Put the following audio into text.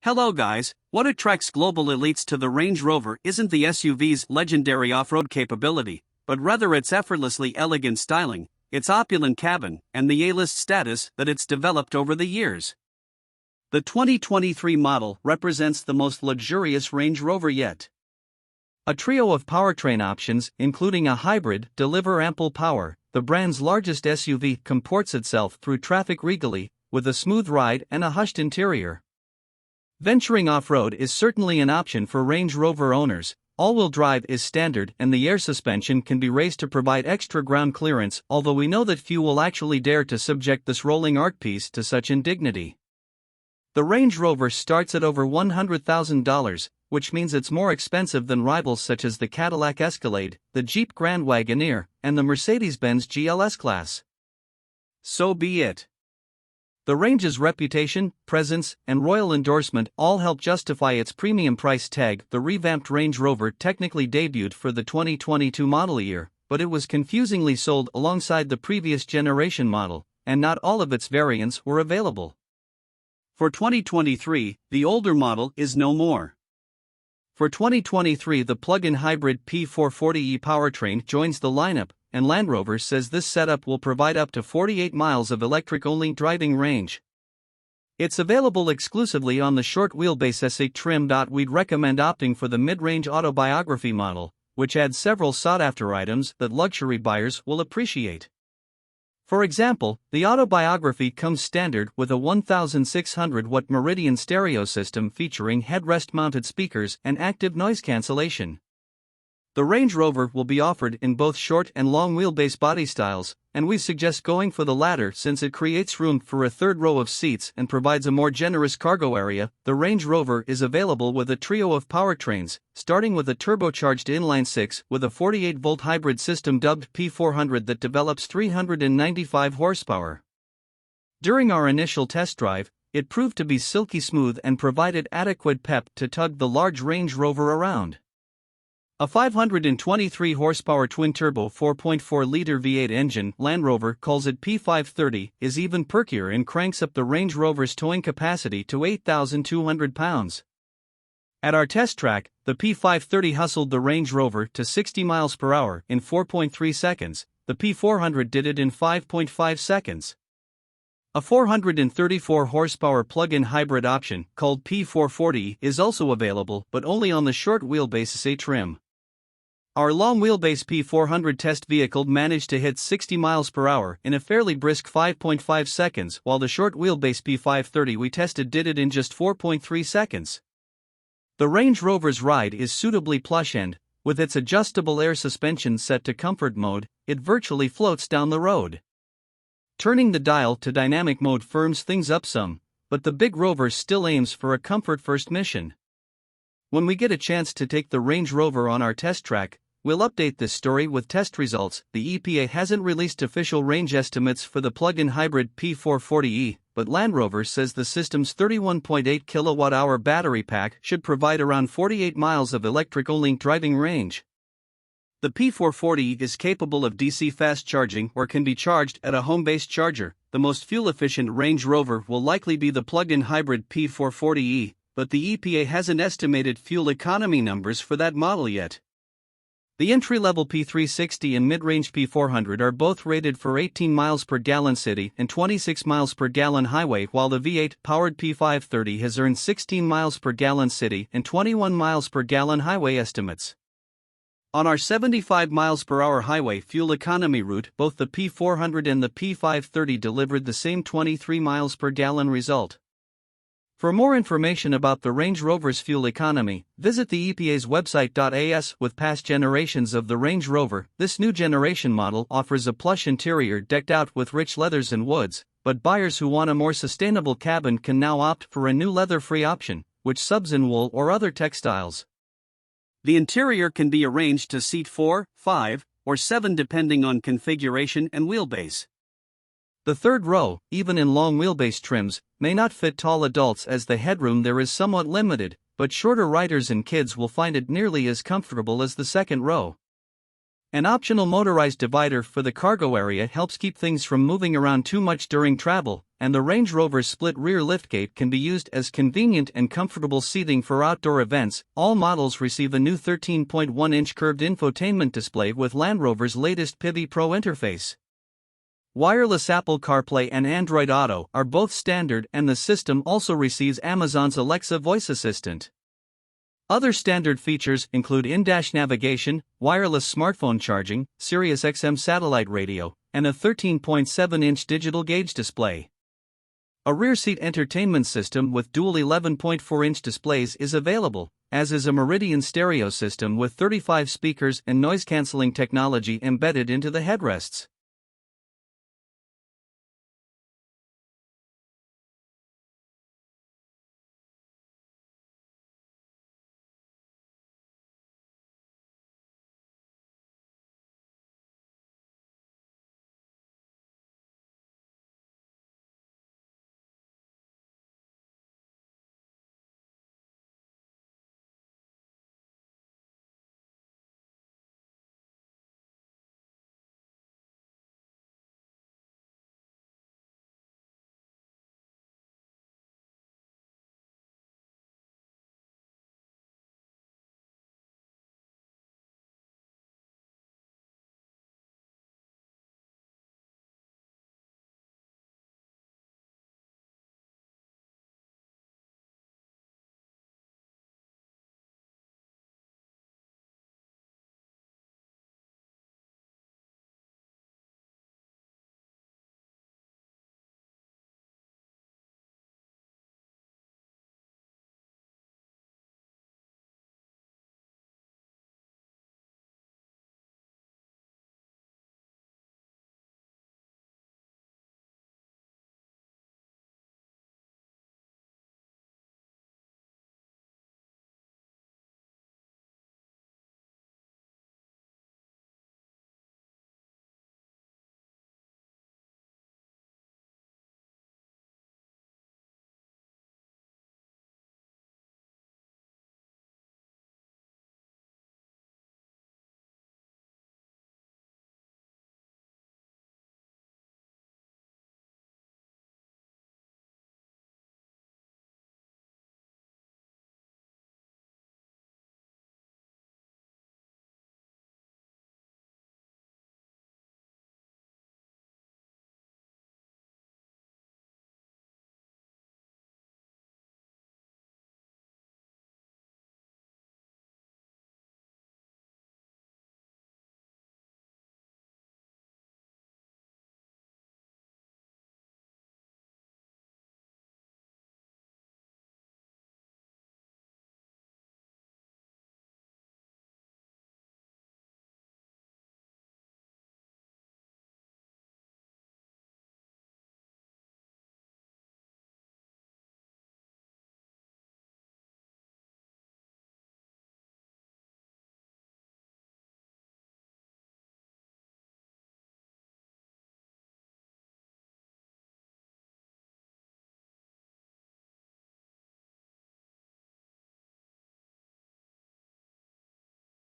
Hello guys, what attracts global elites to the Range Rover isn't the SUV's legendary off-road capability, but rather its effortlessly elegant styling, its opulent cabin, and the A-list status that it's developed over the years. The 2023 model represents the most luxurious Range Rover yet. A trio of powertrain options, including a hybrid, deliver ample power. The brand's largest SUV comports itself through traffic regally, with a smooth ride and a hushed interior. Venturing off-road is certainly an option for Range Rover owners. All-wheel drive is standard and the air suspension can be raised to provide extra ground clearance, although we know that few will actually dare to subject this rolling art piece to such indignity. The Range Rover starts at over $100,000, which means it's more expensive than rivals such as the Cadillac Escalade, the Jeep Grand Wagoneer, and the Mercedes-Benz GLS class. So be it. The Range's reputation, presence, and royal endorsement all help justify its premium price tag. The revamped Range Rover technically debuted for the 2022 model year, but it was confusingly sold alongside the previous generation model, and not all of its variants were available. For 2023, the older model is no more. For 2023, the plug-in hybrid P440e powertrain joins the lineup, and Land Rover says this setup will provide up to 48 miles of electric-only driving range. It's available exclusively on the short wheelbase S8 trim. We'd recommend opting for the mid-range autobiography model, which adds several sought-after items that luxury buyers will appreciate. For example, the autobiography comes standard with a 1,600-watt Meridian stereo system featuring headrest-mounted speakers and active noise cancellation. The Range Rover will be offered in both short and long wheelbase body styles, and we suggest going for the latter since it creates room for a third row of seats and provides a more generous cargo area. The Range Rover is available with a trio of powertrains, starting with a turbocharged inline-six with a 48-volt hybrid system dubbed P400 that develops 395 horsepower. During our initial test drive, it proved to be silky smooth and provided adequate pep to tug the large Range Rover around. A 523 horsepower twin-turbo 4.4-liter V8 engine, Land Rover calls it P530, is even perkier and cranks up the Range Rover's towing capacity to 8,200 pounds. At our test track, the P530 hustled the Range Rover to 60 miles per hour in 4.3 seconds, the P400 did it in 5.5 seconds. A 434 horsepower plug-in hybrid option, called P440, is also available but only on the short wheelbase S8 trim. Our long wheelbase P400 test vehicle managed to hit 60 miles per hour in a fairly brisk 5.5 seconds, while the short wheelbase P530 we tested did it in just 4.3 seconds. The Range Rover's ride is suitably plush and, with its adjustable air suspension set to comfort mode, it virtually floats down the road. Turning the dial to dynamic mode firms things up some, but the big Rover still aims for a comfort-first mission. When we get a chance to take the Range Rover on our test track, we'll update this story with test results. The EPA hasn't released official range estimates for the plug-in hybrid P440e, but Land Rover says the system's 31.8 kilowatt-hour battery pack should provide around 48 miles of electric-only driving range. The P440 is capable of DC fast charging or can be charged at a home-based charger. The most fuel-efficient Range Rover will likely be the plug-in hybrid P440e, but the EPA hasn't estimated fuel economy numbers for that model yet. The entry-level P360 and mid-range P400 are both rated for 18 miles per gallon city and 26 miles per gallon highway, while the V8-powered P530 has earned 16 miles per gallon city and 21 miles per gallon highway estimates. On our 75 miles per hour highway fuel economy route, both the P400 and the P530 delivered the same 23 miles per gallon result. For more information about the Range Rover's fuel economy, visit the EPA's website. As with past generations of the Range Rover, this new generation model offers a plush interior decked out with rich leathers and woods, but buyers who want a more sustainable cabin can now opt for a new leather-free option, which subs in wool or other textiles. The interior can be arranged to seat 4, 5, or 7 depending on configuration and wheelbase. The third row, even in long wheelbase trims, may not fit tall adults as the headroom there is somewhat limited, but shorter riders and kids will find it nearly as comfortable as the second row. An optional motorized divider for the cargo area helps keep things from moving around too much during travel, and the Range Rover's split rear liftgate can be used as convenient and comfortable seating for outdoor events. All models receive a new 13.1-inch curved infotainment display with Land Rover's latest Pivi Pro interface. Wireless Apple CarPlay and Android Auto are both standard, and the system also receives Amazon's Alexa voice assistant. Other standard features include in-dash navigation, wireless smartphone charging, SiriusXM satellite radio, and a 13.7-inch digital gauge display. A rear seat entertainment system with dual 11.4-inch displays is available, as is a Meridian stereo system with 35 speakers and noise-canceling technology embedded into the headrests.